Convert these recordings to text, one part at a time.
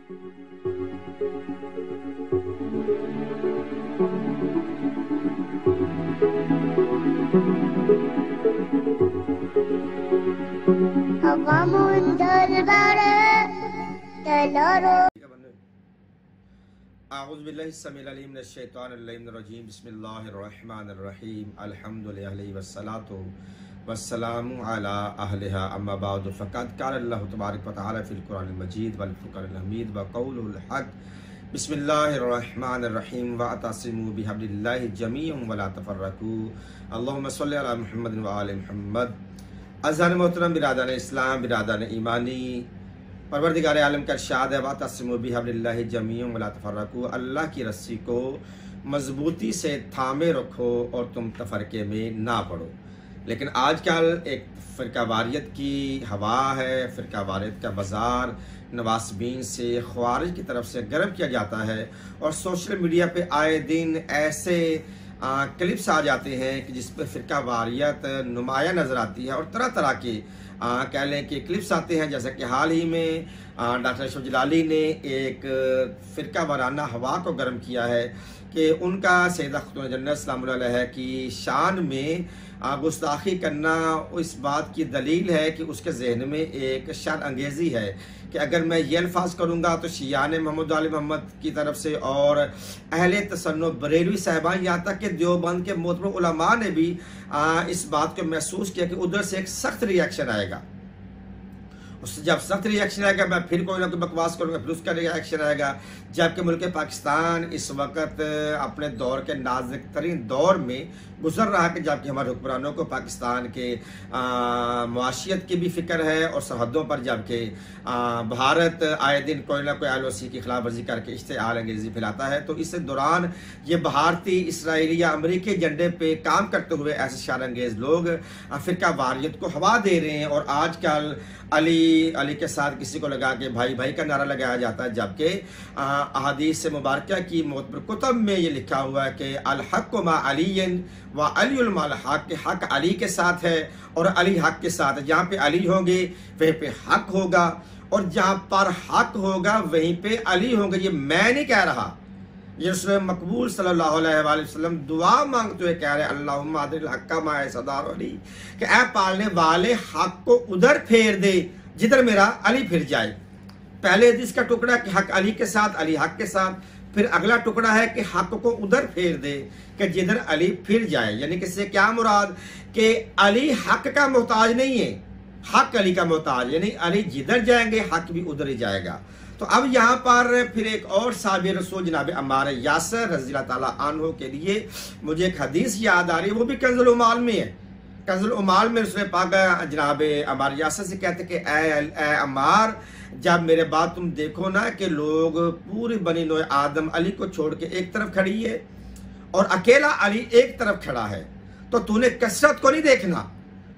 आऊज़ुबिल्लाहिस्समीउल बिस्मिल्लाहिर्रहमानिर्रहीम अल्हम्दुलिल्लाहि वस्सलातु वस्सलामु अला अहलिहा अम्मा बादु फ़क़द क़ाल अल्लाहु तबारक व तआला फ़िल क़ुरआनिल मजीद वल फ़ुरक़ानिल हमीद व क़ौलुल हक़ बिस्मिल्लाहिर्रहमानिर्रहीम व अतसिमू बिहब्लिल्लाहि जमीअन व ला तफ़र्रक़ू अल्लाहुम्मा सल्लि अला मुहम्मदिन व आलि मुहम्मद। अज़हान मोहतरम बिरादरान इस्लाम, बिरादरान ईमानी, परवरदिगार आलम का इरशाद है वातसिमू बिहब्लिल्लाहि जमीअन व ला तफ़र्रक़ू, अल्लाह की रस्सी को मजबूती से थामे रखो और तुम तफरके में ना पड़ो। लेकिन आजकल एक फ़िरकावारियत की हवा है, फ़िरकावारियत का बाज़ार नवासबीन से ख्वारिज की तरफ से गर्म किया जाता है और सोशल मीडिया पे आए दिन ऐसे क्लिप्स आ जाते हैं कि जिस पर फ़िरकावारियत नुमाया नज़र आती है और तरह तरह के कह लें कि क्लिप्स आते हैं। जैसे कि हाल ही में डॉक्टर अशरफ जलाली ने एक फ़िरका वाराना हवा को गर्म किया है कि उनका सैयदा ख़ातून जन्नत सलामुल्लाह अलैहा की शान में गुस्ताखी करना इस बात की दलील है कि उसके जहन में एक शर अंगेज़ी है कि अगर मैं ये अल्फाज करूँगा तो शियान मोहम्मद आल मोहम्मद की तरफ से और अहले तसन्नुफ़ बरेलवी साहिबान, यहाँ तक कि देवबंद के मोतबर उलमा ने भी इस बात को महसूस किया कि उधर से एक सख्त रिएक्शन आएगा। उससे जब सख्त रिएक्शन आएगा मैं फिर कोई ना कोई बकवास करूँगा, फिर उसका रिएक्शन आएगा। जबकि मुल्क पाकिस्तान इस वक्त अपने दौर के नाजुक तरीन दौर में गुजर रहा है कि जबकि हमारे हुक्मरानों को पाकिस्तान के मुआशियत की भी फ़िक्र है और सरहदों पर जबकि भारत आए दिन कोई ना कोई LOC की खिलाफ वर्जी करके इश्तिआल अंगेज़ी फैलाता है। तो इस दौरान ये भारतीय, इसराइली या अमरीकी एजेंडे पे काम करते हुए ऐसे शर अंगेज़ लोग फ़िरका वारियत को हवा दे रहे हैं। और आजकल अली के साथ किसी को लगा के भाई भाई का नारा लगाया जाता है, जबकि अहादीस मुबारका की मोतबर कुतुब में ये लिखा हुआ है कि अल हक़्क़ु मा अलीयन व अलीयुल मअल हक़्क़, हक़ अली के साथ है और अली हक़ के साथ है। जहाँ पे अली होंगे वहीं पे हक़ होगा और जहाँ पर हक़ होगा वहीं पे अली होंगे। ये मैं नहीं कह रहा, ये रसूल मकबूल सल्लल्लाहु अलैहि वसल्लम दुआ मांगते हुए कह रहे हैं अल्लाहुम्मा अदिल हक़्क़ मा सदार अली, कि ऐ पालने वाले हक़ को उधर फेर दे जिधर मेरा अली फिर जाए। पहले हदीस का टुकड़ा कि हक़ अली के साथ, अली हक़ के साथ, फिर अगला टुकड़ा है कि हक़ को उधर फेर दे कि जिधर अली फिर जाए। यानी कि इससे क्या मुराद कि अली हक़ का मोहताज नहीं है, हक़ अली का मोहताज, यानी अली जिधर जाएंगे हक़ भी उधर ही जाएगा। तो अब यहाँ पर फिर एक और साहिब रसूल जनाब अम्मार यासिर रज़ी अल्लाह ताला अन्हु के लिए मुझे एक हदीस याद आ रही है, वो भी कंज़ुल उमाल में है। कंज़ुल उमाल में रसूल पाक जनाब अम्मार यासिर से कहते कि ए अम्मार, जब मेरे बाद तुम देखो ना कि लोग पूरी बनी नौ आदम अली को छोड़ के एक तरफ खड़ी है और अकेला अली एक तरफ खड़ा है, तो तूने कसरत को नहीं देखना,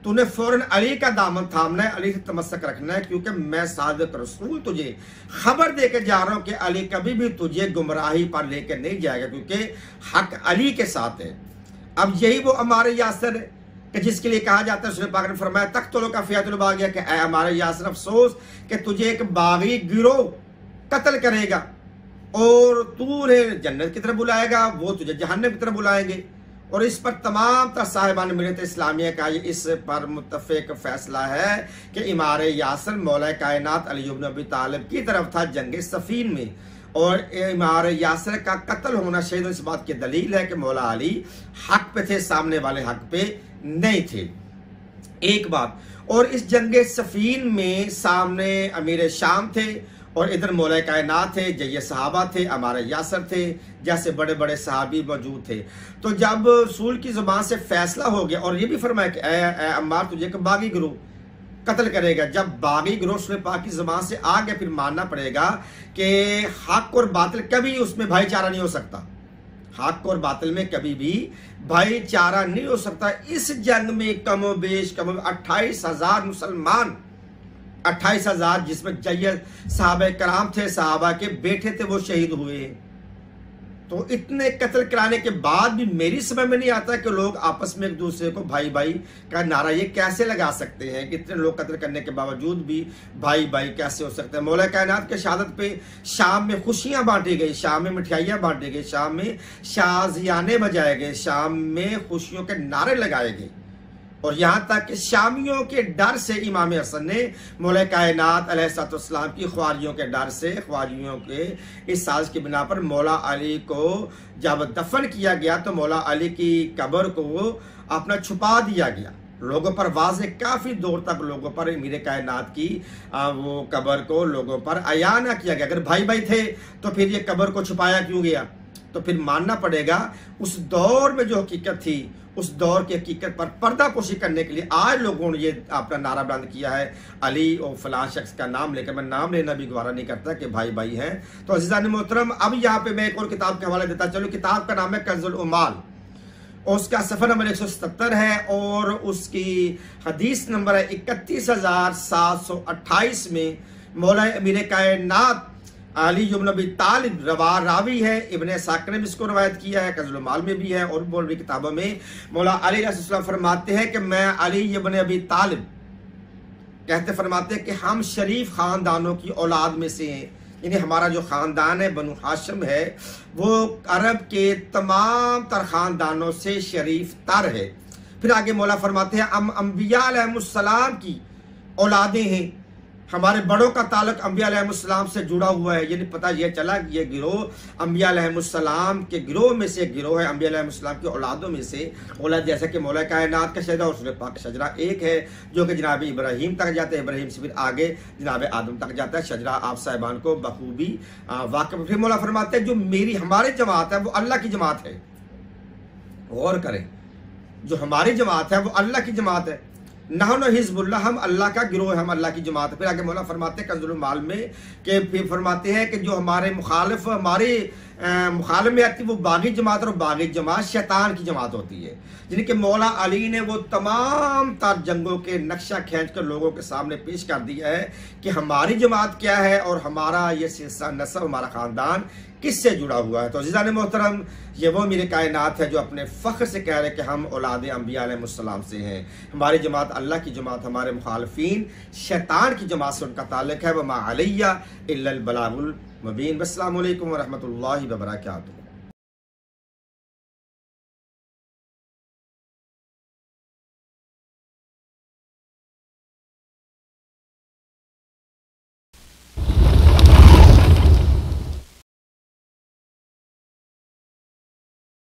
तूने फौरन अली का दामन थामना है, अली से तमस्सक रखना है, क्योंकि मैं सादिक रसूल तुझे खबर दे के जा रहा हूं कि अली कभी भी तुझे गुमराही पर लेकर नहीं जाएगा, क्योंकि हक अली के साथ है। अब यही वो हमारे यासिर है कि जिसके लिए कहा जाता है, रसूल पाक ने फरमाया तख्तुल काफियतुल बागिया, कि ऐ हमारे यासिर अफसोस कि तुझे एक बागी गिरोह कत्ल करेगा और तू उन्हें जन्नत की तरफ बुलाएगा, वो तुझे जहन्नम की तरफ बुलाएंगे। और इस पर तमाम साहिबान मिल्लत इस्लामिया का इस पर मुत्तफ़िक़ फैसला है कि इमाम यासिर मौला कायनात अली इब्न अबी तालिब की तरफ था जंग सफ़ीन में, और इमाम यासिर का कत्ल होना शहीद इस बात की दलील है कि मौला अली हक पे थे, सामने वाले हक पे नहीं थे। एक बात और, इस जंग सफ़ीन में सामने अमीर शाम थे और इधर मौला कायनात थे, जय सहाबा थे, हमारे यासिर थे, जैसे बड़े बड़े सहाबी मौजूद थे। तो जब रसूल की ज़ुबान से फैसला हो गया और ये भी फरमाया कि ए अम्मार तुझे एक बागी गिरोह कत्ल करेगा, जब बागी गिरोह रसूल पाक की ज़ुबान से आ गया, फिर मानना पड़ेगा कि हक और बातिल कभी उसमें भाईचारा नहीं हो सकता, हक और बातिल में कभी भी भाईचारा नहीं हो सकता। इस जंग में कमो बेश 28,000 मुसलमान, 28,000 जिसमें जय सहाबा कराम थे, सहाबा के बेटे थे, वो शहीद हुए। तो इतने कत्ल कराने के बाद भी मेरी समझ में नहीं आता कि लोग आपस में एक दूसरे को भाई भाई का नारा ये कैसे लगा सकते हैं। कितने लोग कत्ल करने के बावजूद भी भाई भाई कैसे हो सकते हैं। मौला कायनात के शहादत पे शाम में खुशियां बांटी गई, शाम में मिठाइयां बांटी गई, शाम में शाजियाने बजाए गए, शाम में खुशियों के नारे लगाए गए, और यहाँ तक कि शामियों के डर से इमाम हसन ने मौला कायनात अलैहिस्सलाम की ख्वारियों के डर से, ख्वारियों के इस साज की बिना पर मौला अली को जब दफन किया गया तो मौला अली की कब्र को अपना छुपा दिया गया। लोगों पर वाज़े काफ़ी दूर तक लोगों पर अमीर कायनात की वो कब्र को लोगों पर अया ना किया गया। अगर भाई भाई थे तो फिर ये कब्र को छुपाया क्यों गया। तो फिर मानना पड़ेगा उस दौर में जो हकीकत थी, उस दौर की हकीकत पर पर्दापोशी करने के लिए आज लोगों ने ये अपना नारा बुलंद किया है, अली और फलां शख्स का नाम लेकर। मैं नाम लेना भी गवारा नहीं करता कि भाई भाई हैं। तो अज़ीज़ान मोहतरम, अब यहाँ पे मैं एक और किताब के हवाले देता चलूँ। किताब का नाम है कंजुल उमाल, और उसका सफ़र नंबर 177 है और उसकी हदीस नंबर है 31,728 में मौला अमीर कायनात अली इब्न अबी तालिब रावी है। इब्ने साकर ने भी इसको रवायत किया है, कंजुल माल में भी है और बहुत बड़ी किताबों में। मौला अली अलैहिस्सलाम फरमाते हैं कि मैं अली इब्न अबी तालिब कहते फरमाते हैं कि हम शरीफ खानदानों की औलाद में से हैं, यानी हमारा जो ख़ानदान है बनु हाशिम है वो अरब के तमाम तर ख़ानदानों से शरीफ तर है। फिर आगे मौला फरमाते हैं हम अम्बिया अलैहिस्सलाम की औलादें हैं, हमारे बड़ों का ताल्लुक अम्बिया अलैहिस्सलाम से जुड़ा हुआ है। यानी पता यह चला कि ये गिरोह अम्बिया अलैहिस्सलाम के गिरोह में से एक गिरोह है, अम्बिया अलैहिस्सलाम की औलादों में से औलाद। जैसा कि मौला कायनात का शजरा और सूरह पाक का शजरा एक है जो कि जनाब इब्राहीम तक जाता है, इब्राहीम से फिर आगे जनाब आदम तक जाता है। शजरा आप साहिबान को बखूबी वाक़िफ़। फिर मौला फरमाते हैं जो मेरी हमारी जमात है वो अल्लाह की जमात है। गौर करें, जो हमारी जमात है वो अल्लाह की जमात है। नहनु हिज़्बुल्लाह, हम अल्लाह का गिरोह है, हम अल्लाह की जमात। फिर आगे मौला फरमाते हैं कंजुल माल में कि फिर फरमाते हैं कि जो हमारे मुखालिफ हमारे मुखालिफ में आती है वो बागी जमात, और बागी जमात शैतान की जमात होती है। जिनके कि मौला अली ने वो तमाम तर जंगों के नक्शा खींच कर लोगों के सामने पेश कर दिया है कि हमारी जमात क्या है और हमारा ये सिलसिला नस्ब, हमारा ख़ानदान किससे जुड़ा हुआ है। तो अज़ीज़ान मोहतरम, ये वो मेरे कायनात है जो अपने फ़ख्र से कह रहे कि हम औलाद अम्बिया अलैहिस्सलाम से हैं। हमारी जमात अल्लाह की जमात, हमारे मुखालिफीन शैतान की जमात से उनका ताल्लुक है। वमा अलैया इल्लल बलागुल मुबीन। अस्सलामु अलैकुम व रहमतुल्लाहि व बरकातुहू।